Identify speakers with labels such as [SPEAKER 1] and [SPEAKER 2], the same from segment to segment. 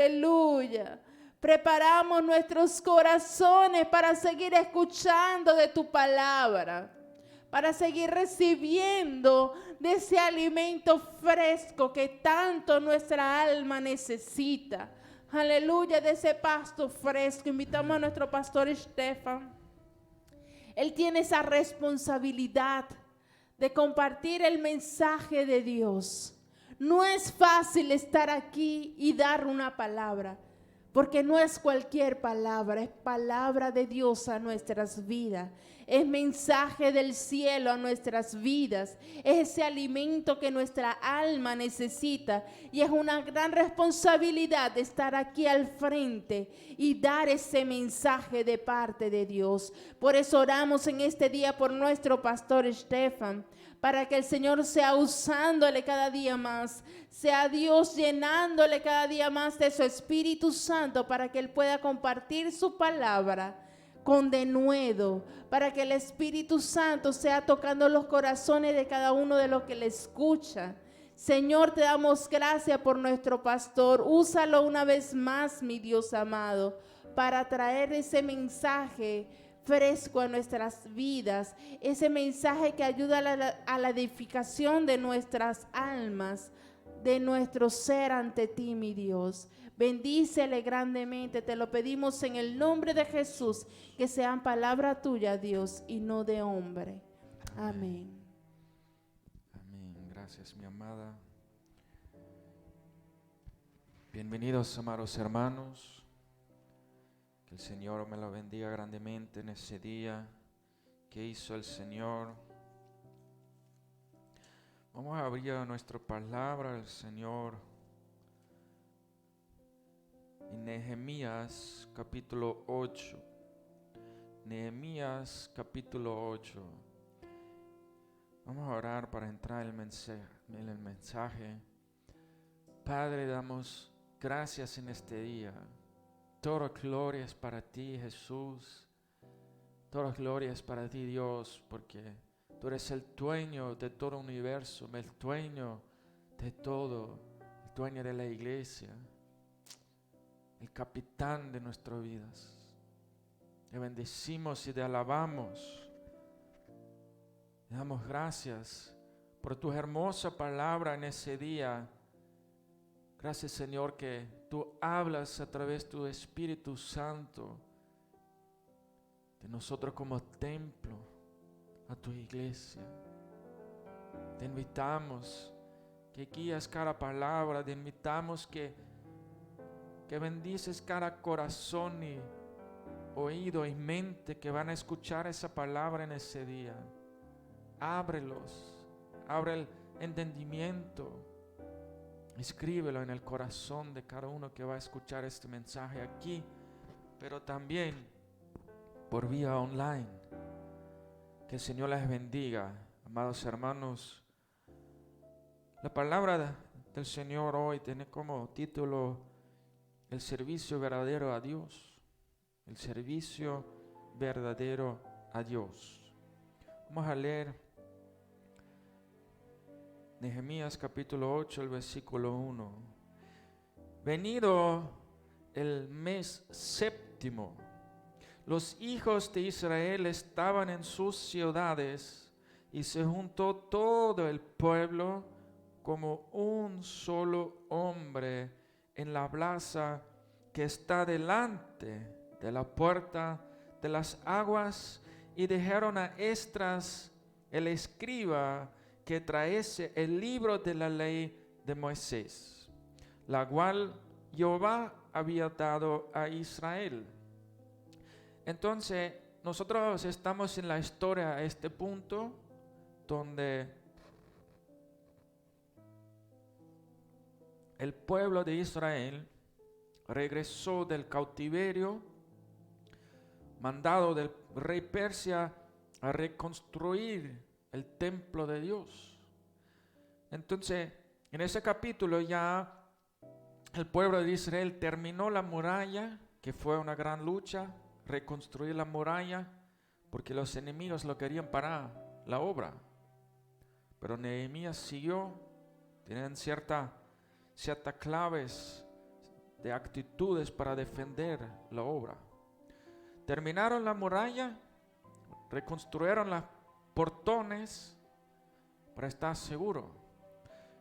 [SPEAKER 1] Aleluya. Preparamos nuestros corazones para seguir escuchando de tu palabra, para seguir recibiendo de ese alimento fresco que tanto nuestra alma necesita. Aleluya, de ese pasto fresco. Invitamos a nuestro pastor Estefan. Él tiene esa responsabilidad de compartir el mensaje de Dios. No es fácil estar aquí y dar una palabra, porque no es cualquier palabra, es palabra de Dios a nuestras vidas. Es mensaje del cielo a nuestras vidas. Es ese alimento que nuestra alma necesita. Y es una gran responsabilidad de estar aquí al frente y dar ese mensaje de parte de Dios. Por eso oramos en este día por nuestro pastor Estefan, para que el Señor sea usándole cada día más, sea Dios llenándole cada día más de su Espíritu Santo, para que Él pueda compartir su palabra con denuedo, para que el Espíritu Santo sea tocando los corazones de cada uno de los que le escucha. Señor, te damos gracias por nuestro pastor. Úsalo una vez más, mi Dios amado, para traer ese mensaje fresco a nuestras vidas, ese mensaje que ayuda a la edificación de nuestras almas, de nuestro ser ante ti, mi Dios. Bendícele grandemente, te lo pedimos en el nombre de Jesús, que sean palabra tuya, Dios, y no de hombre. Amén.
[SPEAKER 2] Amén. Gracias, mi amada. Bienvenidos, amados hermanos. Que el Señor me lo bendiga grandemente en ese día que hizo el Señor. Vamos a abrir nuestra palabra al Señor en Nehemías capítulo 8. Nehemías capítulo 8. Vamos a orar para entrar en el mensaje. Padre, damos gracias en este día. Toda gloria es para ti, Jesús. Toda gloria es para ti, Dios, porque tú eres el dueño de todo el universo, el dueño de todo, el dueño de la iglesia, el capitán de nuestras vidas. Te bendecimos y te alabamos. Te damos gracias por tu hermosa palabra en ese día. Gracias, Señor, que tú hablas a través de tu Espíritu Santo de nosotros como templo a tu iglesia. Te invitamos que guías cada palabra, te invitamos que bendices cada corazón y oído y mente que van a escuchar esa palabra en ese día. Ábrelos, abre el entendimiento, escríbelo en el corazón de cada uno que va a escuchar este mensaje aquí, pero también por vía online. Que el Señor les bendiga, amados hermanos. La palabra del Señor hoy tiene como título el servicio verdadero a Dios. El servicio verdadero a Dios. Vamos a leer Nehemías capítulo 8, el versículo 1. Venido el mes séptimo, los hijos de Israel estaban en sus ciudades y se juntó todo el pueblo como un solo hombre en la plaza que está delante de la puerta de las aguas, y dijeron a Esdras el escriba que trajese el libro de la ley de Moisés, la cual Jehová había dado a Israel. Entonces, nosotros estamos en la historia a este punto donde el pueblo de Israel regresó del cautiverio mandado del rey Persia a reconstruir el templo de Dios. Entonces, en ese capítulo ya el pueblo de Israel terminó la muralla, que fue una gran lucha, reconstruir la muralla, porque los enemigos lo querían parar la obra. Pero Nehemías siguió, tenían ciertas claves de actitudes para defender la obra. Terminaron la muralla, reconstruyeron los portones para estar seguro.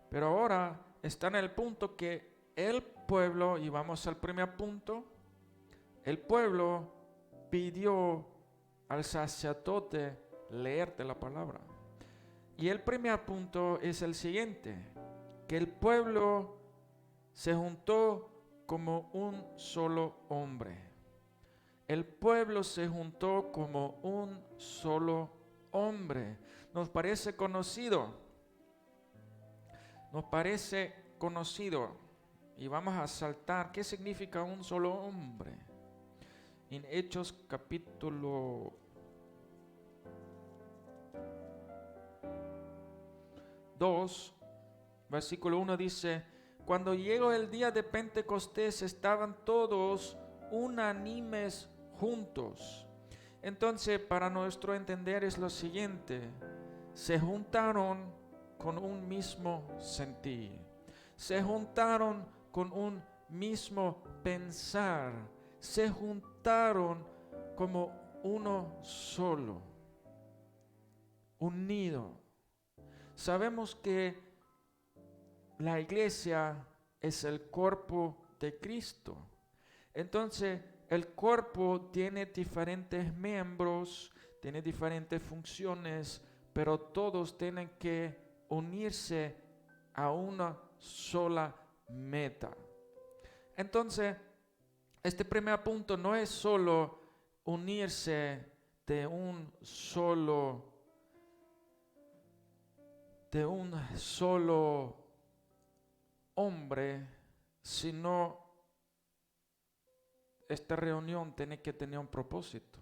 [SPEAKER 2] Pero ahora está en el punto que el pueblo, y vamos al primer punto, el pueblo pidió al sacerdote leerte la palabra. Y el primer punto es el siguiente, que el pueblo se juntó como un solo hombre. El pueblo se juntó como un solo hombre. Nos parece conocido. Nos parece conocido. Y vamos a saltar. ¿Qué significa un solo hombre? En Hechos capítulo 2, versículo 1 dice: cuando llegó el día de Pentecostés estaban todos unánimes juntos. Entonces, para nuestro entender es lo siguiente: se juntaron con un mismo sentir, se juntaron con un mismo pensar, se juntaron como uno solo, unido. Sabemos que la iglesia es el cuerpo de Cristo. Entonces, el cuerpo tiene diferentes miembros, tiene diferentes funciones, pero todos tienen que unirse a una sola meta. Entonces, este primer punto no es solo unirse de un solo hombre, sino esta reunión tiene que tener un propósito.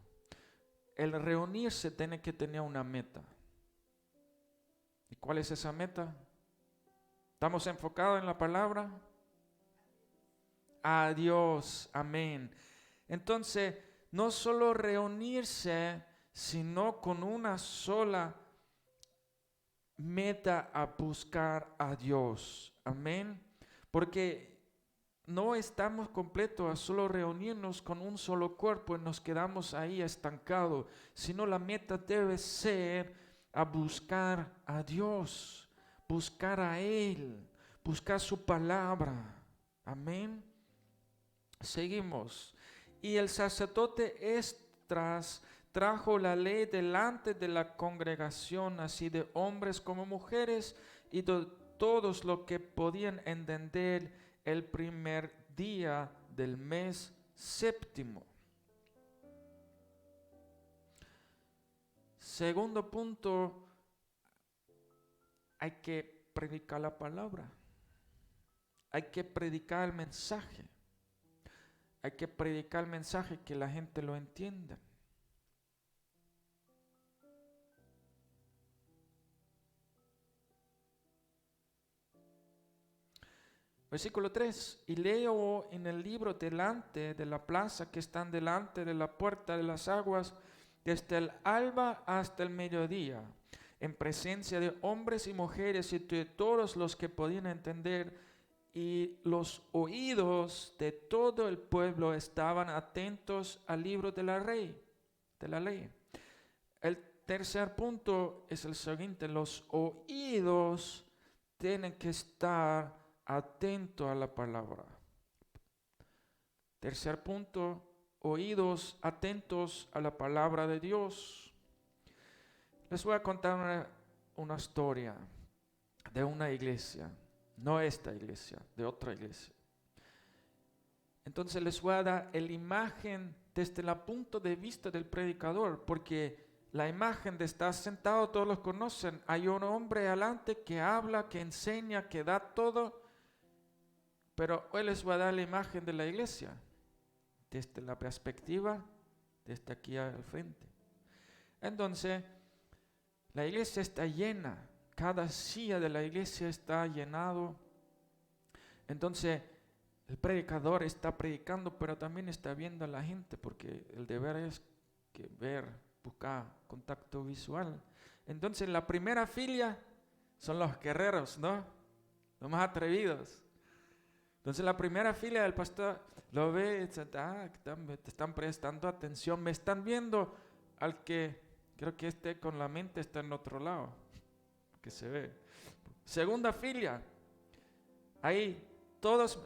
[SPEAKER 2] El reunirse tiene que tener una meta. ¿Y cuál es esa meta? ¿Estamos enfocados en la palabra? A Dios, amén. Entonces, no solo reunirse, sino con una sola meta a buscar a Dios, amén. Porque no estamos completos a solo reunirnos con un solo cuerpo y nos quedamos ahí estancados, sino la meta debe ser a buscar a Dios, buscar a Él, buscar su palabra, amén. Seguimos. Y el sacerdote Esdras trajo la ley delante de la congregación, así de hombres como mujeres, y de todos los que podían entender el primer día del mes séptimo. Segundo punto, hay que predicar la palabra. Hay que predicar el mensaje. Hay que predicar el mensaje que la gente lo entienda. Versículo 3, y leo en el libro delante de la plaza que están delante de la puerta de las aguas, desde el alba hasta el mediodía, en presencia de hombres y mujeres y de todos los que podían entender, y los oídos de todo el pueblo estaban atentos al libro de la ley. El tercer punto es el siguiente: los oídos tienen que estar atentos a la palabra. Tercer punto, oídos atentos a la palabra de Dios. Les voy a contar una historia de una iglesia, no esta iglesia, de otra iglesia. Entonces les voy a dar la imagen desde el punto de vista del predicador, porque la imagen de estar sentado todos los conocen. Hay un hombre adelante que habla, que enseña, que da todo, pero hoy les voy a dar la imagen de la iglesia desde la perspectiva desde aquí al frente. Entonces, la iglesia está llena, cada silla de la iglesia está llenado. Entonces, el predicador está predicando, pero también está viendo a la gente, porque el deber es que ver, buscar contacto visual. Entonces, la primera fila son los guerreros, ¿no? Los más atrevidos. Entonces la primera fila del pastor lo ve, te están prestando atención, me están viendo al que creo que esté con la mente está en otro lado, que se ve. Segunda fila, ahí todos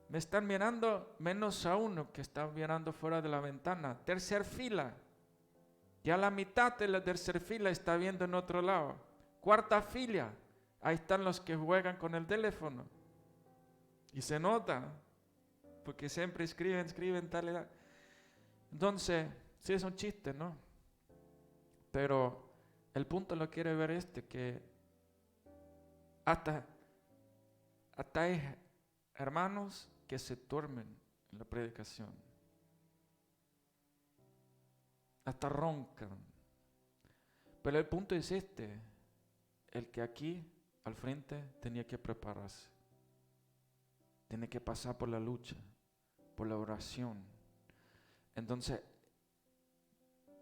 [SPEAKER 2] me están mirando menos a uno que está mirando fuera de la ventana. Tercer fila, ya la mitad de la tercera fila está viendo en otro lado. Cuarta fila, ahí están los que juegan con el teléfono. Y se nota, porque siempre escriben tal edad. Entonces, sí es un chiste, ¿no? Pero el punto lo quiere ver que hasta hay hermanos que se duermen en la predicación. Hasta roncan. Pero el punto es el que aquí al frente tenía que prepararse. Tiene que pasar por la lucha, por la oración. Entonces,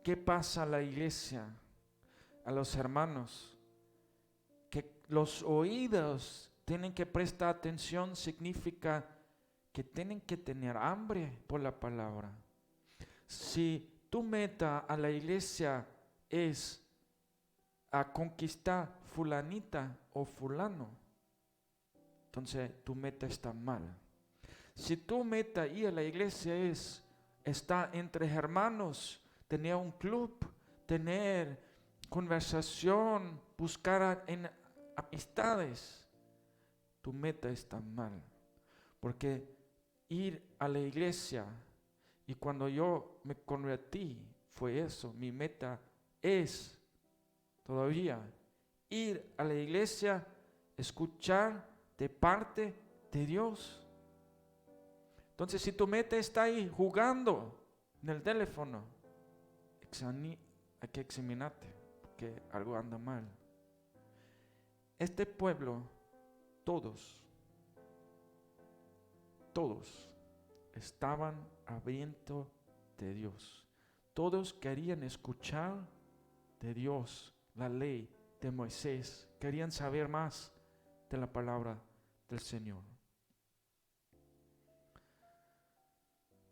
[SPEAKER 2] ¿qué pasa a la iglesia, a los hermanos? Que los oídos tienen que prestar atención, significa que tienen que tener hambre por la palabra. Si tu meta a la iglesia es a conquistar fulanita o fulano, entonces tu meta está mal. Si tu meta ir a la iglesia está entre hermanos, tener un club, tener conversación, buscar en amistades, tu meta está mal. Porque ir a la iglesia, y cuando yo me convertí, fue eso, mi meta es todavía ir a la iglesia, escuchar de parte de Dios. Entonces, si tu meta está ahí jugando en el teléfono, hay que examinarte, porque algo anda mal. Este pueblo, todos estaban hambrientos de Dios. Todos querían escuchar de Dios, la ley de Moisés. Querían saber más de la palabra del Señor.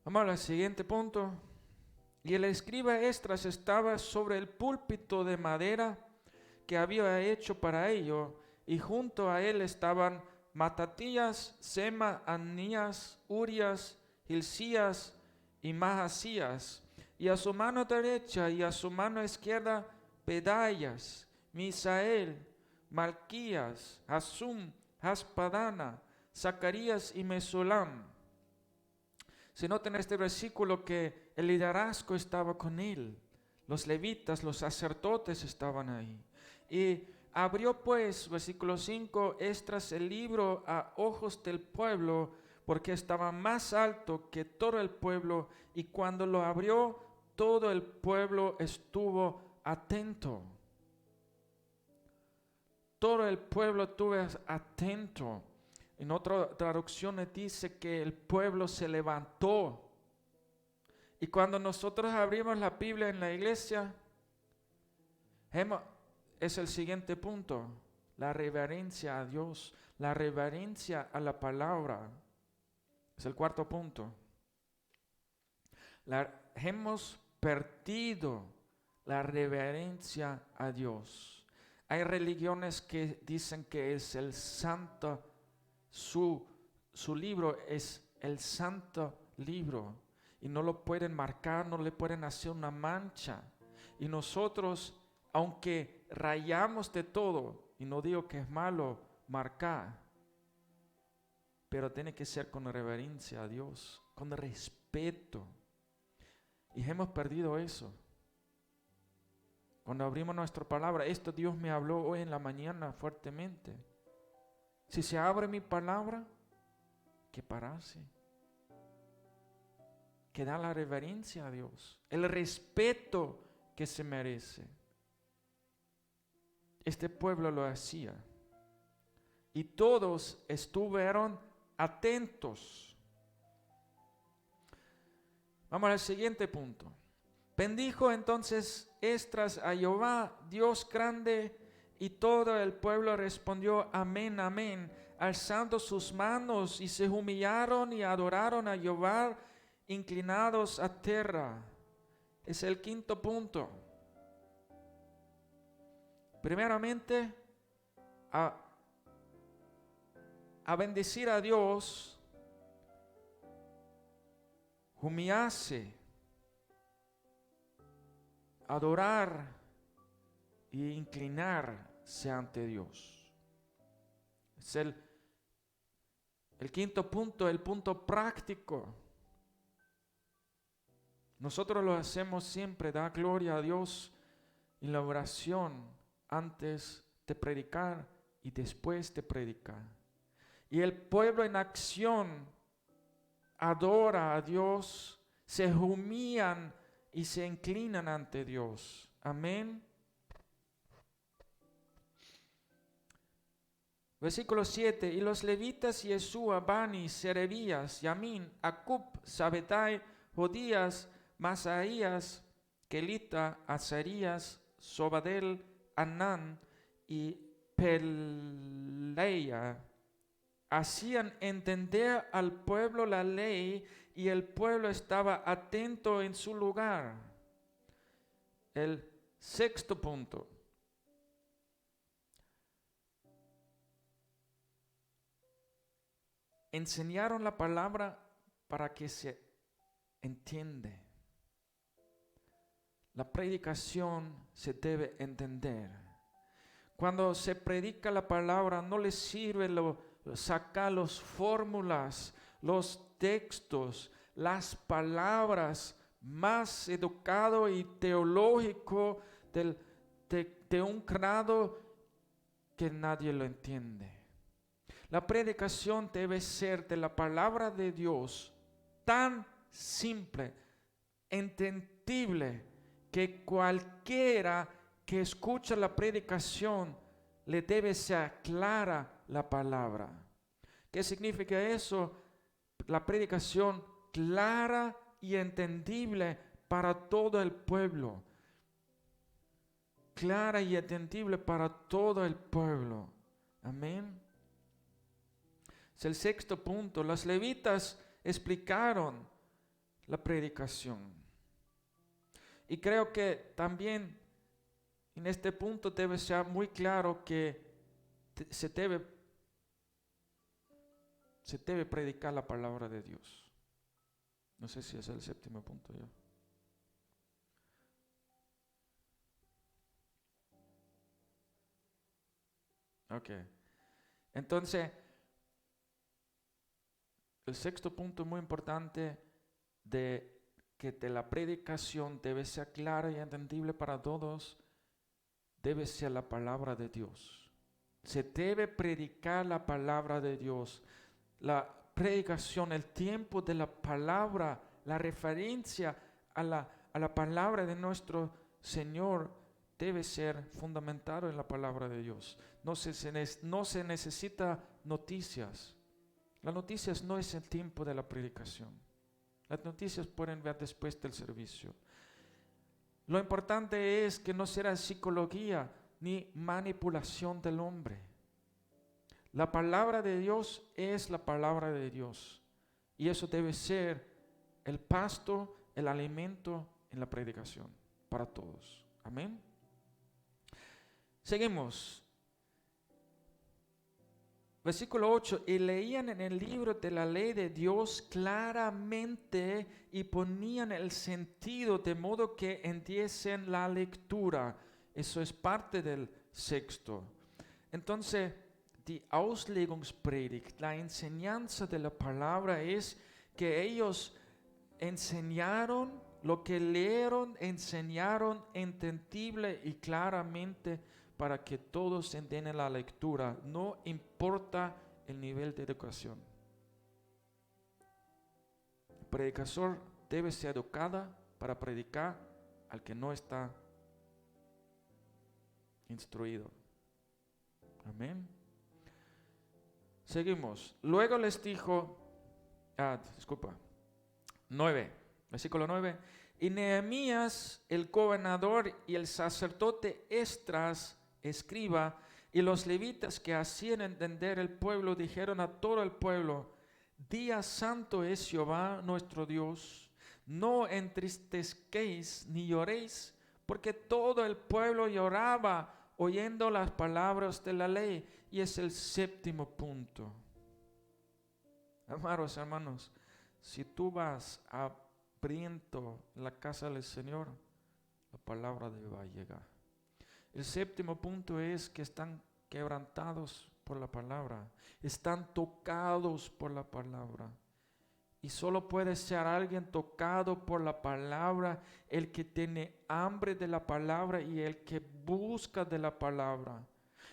[SPEAKER 2] Vamos al siguiente punto. Y el escriba Esdras estaba sobre el púlpito de madera que había hecho para ello, y junto a él estaban Matatías, Sema, Anías, Urias, Hilcías y Mahasías, y a su mano derecha y a su mano izquierda Pedaias, Misael, Malquías, Hasum, Haspadana, Zacarías y Mesulam. Se nota en este versículo que el liderazgo estaba con él, los levitas, los sacerdotes estaban ahí. Y abrió pues, versículo 5, Esdras el libro a ojos del pueblo, porque estaba más alto que todo el pueblo, y cuando lo abrió, todo el pueblo estuvo atento. Todo el pueblo estuvo atento. En otra traducción dice que el pueblo se levantó. Y cuando nosotros abrimos la Biblia en la iglesia, es el siguiente punto: la reverencia a Dios, la reverencia a la palabra. Es el cuarto punto. Hemos perdido la reverencia a Dios. Hay religiones que dicen que es el santo, su libro es el santo libro, y no lo pueden marcar, no le pueden hacer una mancha. Y nosotros, aunque rayamos de todo, y no digo que es malo marcar, pero tiene que ser con reverencia a Dios, con respeto. Y hemos perdido eso. Cuando abrimos nuestra palabra, esto Dios me habló hoy en la mañana fuertemente. Si se abre mi palabra, que pararse, que da la reverencia a Dios, el respeto que se merece. Este pueblo lo hacía, y todos estuvieron atentos. Vamos al siguiente punto. Bendijo entonces Esdras a Jehová, Dios grande, y todo el pueblo respondió amén, amén, alzando sus manos, y se humillaron y adoraron a Jehová, inclinados a tierra. Es el quinto punto. Primeramente, a bendecir a Dios, humillarse, adorar e inclinarse ante Dios. Es el quinto punto, el punto práctico. Nosotros lo hacemos siempre, dar gloria a Dios en la oración antes de predicar y después de predicar. Y el pueblo en acción adora a Dios, se humillan y se inclinan ante Dios. Amén. Versículo 7. Y los levitas Yeshua, Bani, Serebías, Yamin, Acub, Sabetai, Jodías, Masaías, Kelita, Azarías, Sobadel, Anán y Peleia hacían entender al pueblo la ley, y el pueblo estaba atento en su lugar. El sexto punto. Enseñaron la palabra para que se entiende. La predicación se debe entender. Cuando se predica la palabra, no le sirve sacar las fórmulas, los textos, las palabras más educado y teológico de un grado que nadie lo entiende. La predicación debe ser de la palabra de Dios tan simple, entendible, que cualquiera que escucha la predicación le debe ser clara la palabra. ¿Qué significa eso? La predicación clara y entendible para todo el pueblo. Clara y entendible para todo el pueblo. Amén. Es el sexto punto. Los levitas explicaron la predicación. Y creo que también en este punto debe ser muy claro que se debe predicar la palabra de Dios. No sé si es el séptimo punto ya. Ok. Entonces, el sexto punto muy importante de la predicación debe ser clara y entendible para todos, debe ser la palabra de Dios. Se debe predicar la palabra de Dios. La predicación, el tiempo de la palabra, la referencia a la palabra de nuestro Señor debe ser fundamentado en la palabra de Dios. No se necesita noticias. Las noticias no es el tiempo de la predicación. Las noticias pueden ver después del servicio. Lo importante es que no será psicología ni manipulación del hombre. La palabra de Dios es la palabra de Dios. Y eso debe ser el pasto, el alimento en la predicación para todos. Amén. Seguimos. Versículo 8, y leían en el libro de la ley de Dios claramente y ponían el sentido de modo que entienden la lectura. Eso es parte del sexto. Entonces, die Auslegungspredigt, la enseñanza de la palabra es que ellos enseñaron lo que leyeron, enseñaron entendible y claramente para que todos entiendan la lectura, no importa el nivel de educación. El predicador debe ser educado para predicar al que no está instruido. Amén. Seguimos. Luego les dijo, 9, versículo 9. Y Nehemías, el gobernador, y el sacerdote Esdras, escriba, Y los levitas que hacían entender el pueblo dijeron a todo el pueblo: Día santo es Jehová nuestro Dios. No entristezquéis ni lloréis, porque todo el pueblo lloraba oyendo las palabras de la ley. Y es el séptimo punto. Amados hermanos, si tú vas abriendo la casa del Señor, la palabra va a llegar. El séptimo punto es que están quebrantados por la palabra, están tocados por la palabra. Y solo puede ser alguien tocado por la palabra el que tiene hambre de la palabra y el que busca de la palabra.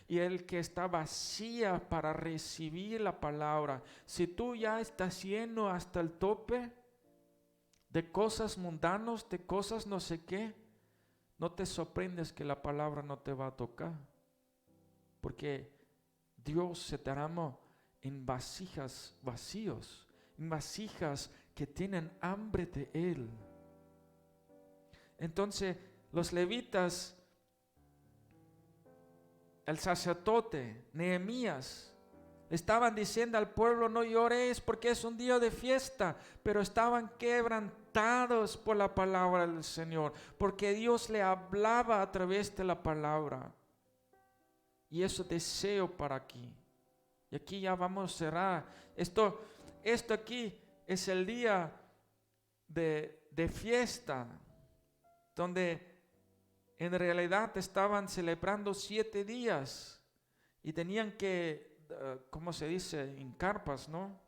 [SPEAKER 2] Y el que está vacía para recibir la palabra. Si tú ya estás lleno hasta el tope de cosas mundanas, de cosas no sé qué, no te sorprendes que la palabra no te va a tocar. Porque Dios se derramó en vasijas vacíos, en vasijas que tienen hambre de Él. Entonces los levitas, el sacerdote, Nehemías, estaban diciendo al pueblo: no lloréis porque es un día de fiesta, pero estaban quebrantados por la palabra del Señor, porque Dios le hablaba a través de la palabra. Y eso deseo para aquí. Y aquí ya vamos a cerrar. Esto aquí es el día de fiesta, donde en realidad estaban celebrando 7 días y tenían que, ¿cómo se dice? En carpas, ¿no?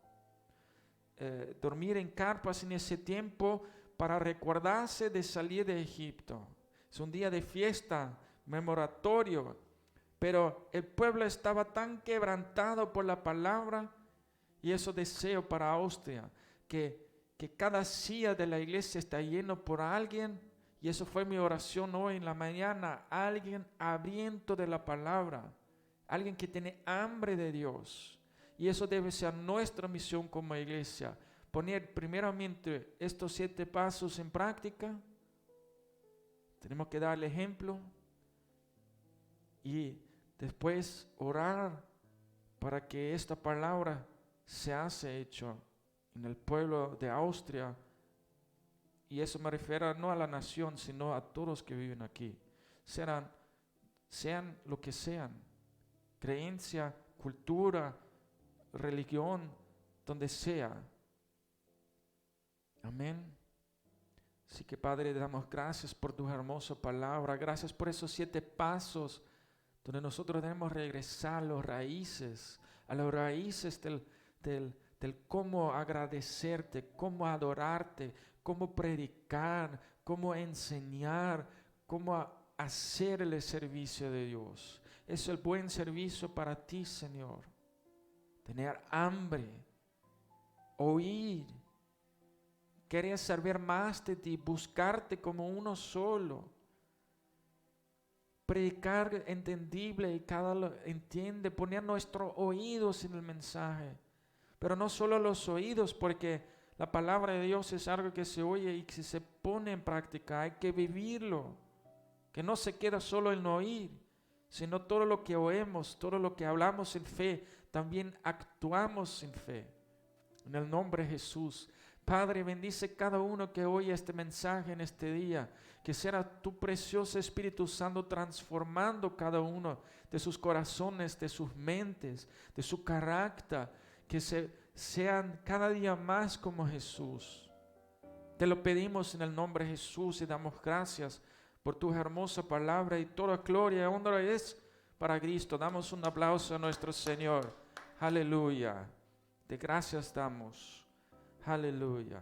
[SPEAKER 2] Dormir en carpas en ese tiempo para recordarse de salir de Egipto. Es un día de fiesta, memoratorio, pero el pueblo estaba tan quebrantado por la palabra, y eso deseo para Austria, que cada silla de la iglesia está lleno por alguien. Y eso fue mi oración hoy en la mañana. Alguien hambriento de la palabra. Alguien que tiene hambre de Dios. Y eso debe ser nuestra misión como iglesia. Poner primeramente estos 7 pasos en práctica. Tenemos que dar el ejemplo. Y después orar para que esta palabra se hace hecho en el pueblo de Austria. Y eso me refiero no a la nación, sino a todos que viven aquí. Sean lo que sean, creencia, cultura, religión, donde sea. Amén. Así que Padre, te damos gracias por tu hermosa palabra. Gracias por esos 7 pasos donde nosotros debemos regresar a las raíces del cómo agradecerte, cómo adorarte, cómo predicar, cómo enseñar, cómo hacer el servicio de Dios. Es el buen servicio para ti, Señor. Tener hambre, oír, querer saber más de ti, buscarte como uno solo. Predicar entendible y cada uno entiende, poner nuestros oídos en el mensaje. Pero no solo los oídos, porque la palabra de Dios es algo que se oye y que se pone en práctica. Hay que vivirlo. Que no se queda solo en oír, sino todo lo que oímos, todo lo que hablamos en fe, también actuamos en fe. En el nombre de Jesús. Padre, bendice cada uno que oye este mensaje en este día. Que sea tu precioso Espíritu Santo transformando cada uno de sus corazones, de sus mentes, de su carácter. Que sean cada día más como Jesús. Te lo pedimos en el nombre de Jesús y damos gracias por tu hermosa palabra, y toda gloria y honra es para Cristo. Damos un aplauso a nuestro Señor. Aleluya. De gracias damos. Aleluya.